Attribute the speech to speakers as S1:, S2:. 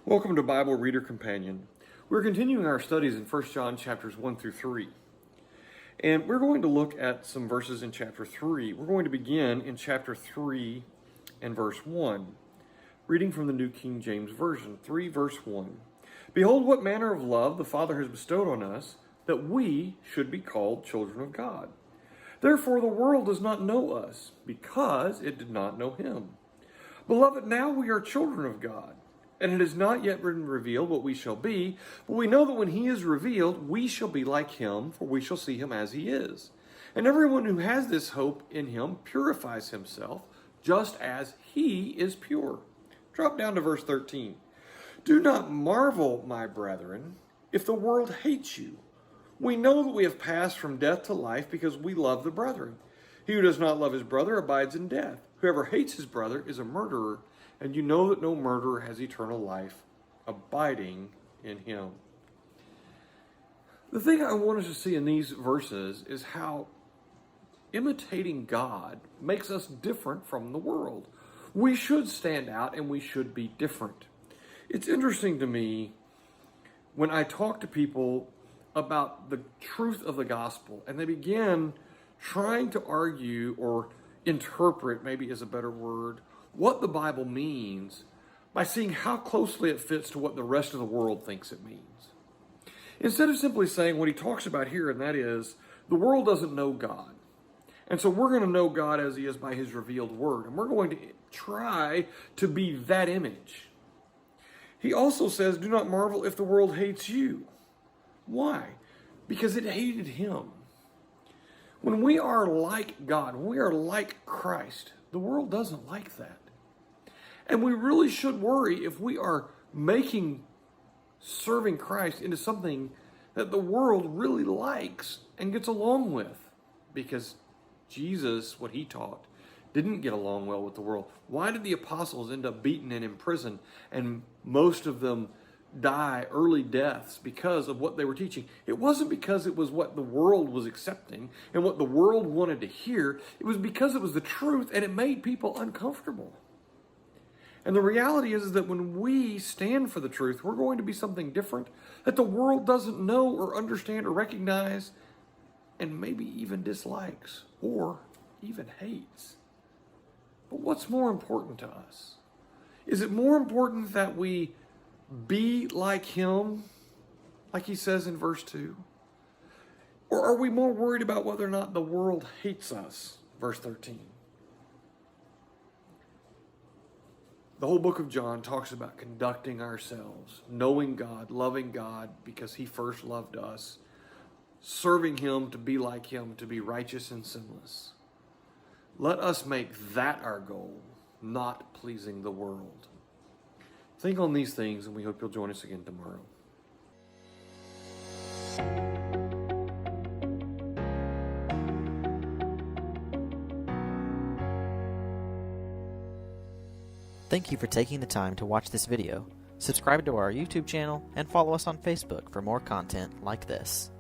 S1: Welcome to Bible Reader Companion. We're continuing our studies in 1 John chapters 1 through 3. And we're going to look at some verses in chapter 3. We're going to begin in chapter 3 and verse 1. Reading from the New King James Version, 3 verse 1. Behold, what manner of love the Father has bestowed on us, that we should be called children of God. Therefore the world does not know us, because it did not know him. Beloved, now we are children of God. And it has not yet been revealed what we shall be, but we know that when he is revealed, we shall be like him, for we shall see him as he is. And everyone who has this hope in him purifies himself, just as he is pure. Drop down to verse 13. Do not marvel, my brethren, if the world hates you. We know that we have passed from death to life because we love the brethren. He who does not love his brother abides in death. Whoever hates his brother is a murderer, and you know that no murderer has eternal life abiding in him. The thing I want us to see in these verses is how imitating God makes us different from the world. We should stand out and we should be different. It's interesting to me when I talk to people about the truth of the gospel and they begin trying to argue or interpret, maybe is a better word, what the Bible means by seeing how closely it fits to what the rest of the world thinks it means. Instead of simply saying what he talks about here, and that is, the world doesn't know God. And so we're going to know God as he is by his revealed word. And we're going to try to be that image. He also says, do not marvel if the world hates you. Why? Because it hated him. When we are like God, when we are like Christ, the world doesn't like that. And we really should worry if we are making serving Christ into something that the world really likes and gets along with. Because Jesus, what he taught, didn't get along well with the world. Why did the apostles end up beaten and imprisoned and most of them die early deaths because of what they were teaching? It wasn't because it was what the world was accepting and what the world wanted to hear. It was because it was the truth and it made people uncomfortable. And the reality is that when we stand for the truth, we're going to be something different that the world doesn't know or understand or recognize and maybe even dislikes or even hates. But what's more important to us? Is it more important that we be like him, like he says in verse 2? Or are we more worried about whether or not the world hates us? Verse 13. The whole book of John talks about conducting ourselves, knowing God, loving God because he first loved us, serving him to be like him, to be righteous and sinless. Let us make that our goal, not pleasing the world. Think on these things, and we hope you'll join us again tomorrow.
S2: Thank you for taking the time to watch this video. Subscribe to our YouTube channel and follow us on Facebook for more content like this.